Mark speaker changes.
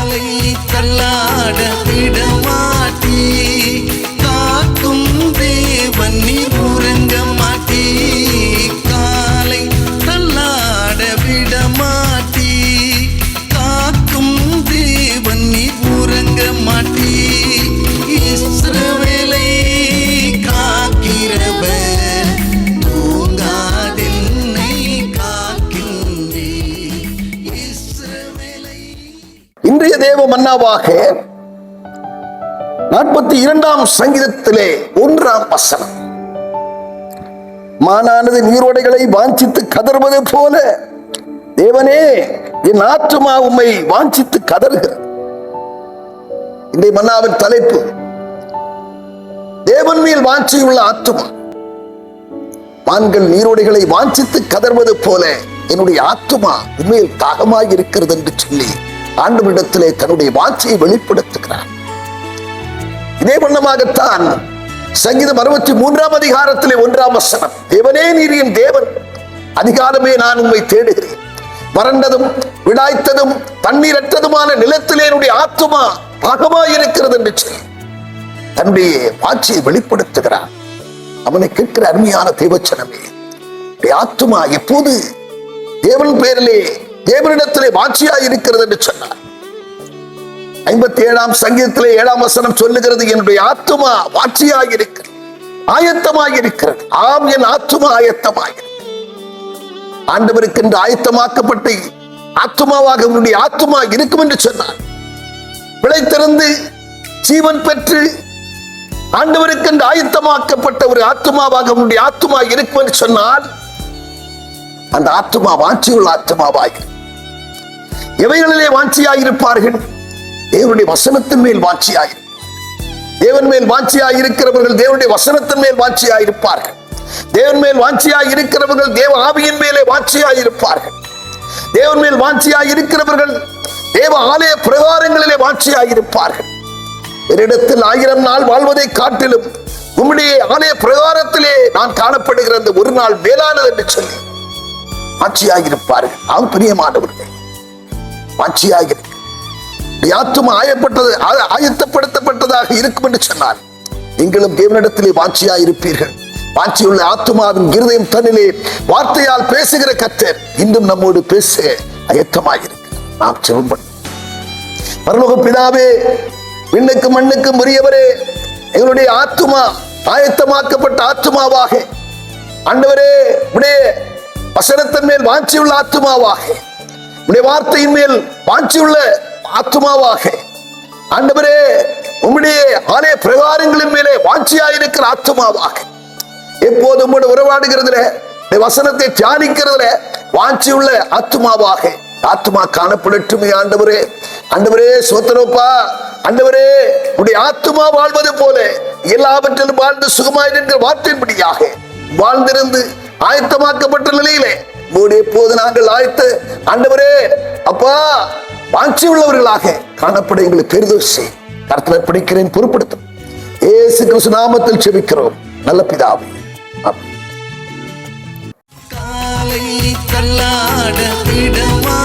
Speaker 1: காலை தள்ளாட விடமாட்டி காக்கும் தேவன் நீ உறங்க மாட்டி காலை தள்ளாட விடமாட்டி காக்கும் தேவன் நீ உறங்க மாட்டி இஸ்ரவேலை காக்கிறவர் தூங்காதென்னை காக்கின்றே இஸ்ரவேலை.
Speaker 2: இன்றைய தேவ மன்னாவாக 42ஆம் சங்கீதத்திலே 1ஆம் வசனம், மானானது நீரோடைகளை வாஞ்சித்து கதறுவது போல தேவனே என் ஆத்துமா உம்மை வாஞ்சித்து கதறுகிறது. இன்றைய மன்னாவின் தலைப்பு தேவன் மேல் வாஞ்சியுள்ள ஆத்துமா. மான்கள் நீரோடைகளை வாஞ்சித்து கதறுவது போல என்னுடைய ஆத்துமா உண்மையில் தாகமாய் இருக்கிறது என்று சொல்லி ஆண்டவரிடத்திலே தன்னுடைய வாஞ்சியை வெளிப்படுத்துகிறார். இதே வண்ணமாகத்தான் சங்கீதம் 63ஆம் அதிகாரத்திலே 1ஆம் வசனம், தேவனே நீர் என் தேவன், அதிகாலமே நான் உம்மை தேடுகிறேன், வறண்டதும் விடாய்த்ததும் தண்ணீரற்றதுமான நிலத்திலே என்னுடைய ஆத்துமா தாகமாய் இருக்கிறது என்று சொல்லி தன்னுடைய வாஞ்சியை வெளிப்படுத்துகிறார். அவனை கேட்கிற அருமையான தேவச்சனமே, ஆத்துமா எப்போது தேவன் பேரிலே தேவனிடத்திலே வாஞ்சியாய் இருக்கிறது என்று சொன்னார். 57ஆம் சங்கீதத்திலே 7ஆம் வசனம் சொல்லுகிறது, என்னுடைய ஆத்துமா வாஞ்சியாய் இருக்கிறது, ஆயத்தமாய் இருக்கிறது. ஆம், என் ஆத்துமா ஆயத்தமாய் இருக்கிறது. ஆண்டவருக்கு என்று ஆயத்தமாக்கப்பட்டு ஆத்துமாவாக உன்னுடைய ஆத்துமா இருக்கும் என்று சொன்னார். பிழைத்திருந்து ஜீவன் பெற்று ஆண்டவருக்கு என்று ஆயத்தமாக்கப்பட்ட ஒரு ஆத்துமாவாக உன்னுடைய ஆத்துமா இருக்கும் என்று சொன்னால் அந்த ஆத்துமா வாஞ்சியுள்ள ஆத்துமாவாய். எவைகளிலே வாஞ்சியாயிருப்பார்கள்? தேவனுடைய வசனத்தின் மேல் வாஞ்சியாய். தேவன் மேல் வாஞ்சியாய் இருக்கிறவர்கள் தேவனுடைய வசனத்தின் மேல் வாஞ்சியாயிருப்பார்கள். தேவன் மேல் வாஞ்சியாய் இருக்கிறவர்கள் தேவ ஆவியின் மேலே வாஞ்சியாய் இருப்பார்கள். தேவன் மேல் வாஞ்சியாய் இருக்கிறவர்கள் தேவ ஆலய பிரகாரங்களிலே வாஞ்சியாய் இருப்பார்கள். என்னிடத்தில் 1000 நாள் வாழ்வதை காட்டிலும் உம்முடைய ஆலய பிரகாரத்திலே நான் காணப்படுகிற அந்த ஒரு நாள் மேலானது என்று சொல்லி வாஞ்சியாய் இருப்பார்கள். ஆம் பிரியமானவர்களே, வாஞ்சியாய் இருக்கு. ஆத்துமா ஆயத்தப்படுத்தப்பட்டதாக இருக்கும் என்று சொன்னால் நீங்களும் தேவனிடத்திலே வாஞ்சியாய் இருப்பீர்கள். வாஞ்சியுள்ள ஆத்துமாவின் இருதயம் தன்னிலே வார்த்தையால் பேசுகிற கர்த்தர் இன்றும் நம்மோடு பேச ஆயத்தமாயிருக்கு. நாம் ஜெபம் பண்ணுவோம். பரலோக பிதாவே, விண்ணுக்கும் மண்ணுக்கும் உரியவரே, எங்களுடைய ஆத்துமா ஆயத்தமாக்கப்பட்ட ஆத்துமாவாக, ஆண்டவரே உடைய வசனத்தின் மேல் வாஞ்சியுள்ள ஆத்துமாவாக, உடைய வார்த்தையின் மேல் வாஞ்சியுள்ள ஆத்துமாவாக, ஆண்டவரே உம்முடைய ஆலய பிரகாரங்களின் மேலே வாஞ்சியாயிருக்கிற ஆத்துமாவாக, எப்போதும் உம்மோடு உறவாடுகிறதுல வசனத்தை தியானிக்கிறதுல வாஞ்சியுள்ள ஆத்துமாவாக ஆத்துமா காணப்படட்டுமே. ஆண்டவரே, ஆண்டவரே சோத்திரப்பா, ஆண்டவரே உடைய ஆத்துமா வாழ்வது போல எல்லாவற்றிலும் வாழ்ந்து சுகமாய் என்கிற வார்த்தையின்படியாக வாழ்ந்திருந்து ஆயத்தமாக்கப்பட்ட நிலையிலே எப்போது நாங்கள் ஆண்டவரே அப்பா வாஞ்சி உள்ளவர்களாக காணப்பட எங்களுக்கு பெரிதோசை கர்த்தரை பிடிக்கிறேன், பொறுப்படுத்தும் இயேசு கிறிஸ்து நாமத்தில் ஜெபிக்கிறோம் நல்ல பிதாவே.
Speaker 1: காலை தள்ளாட விடமா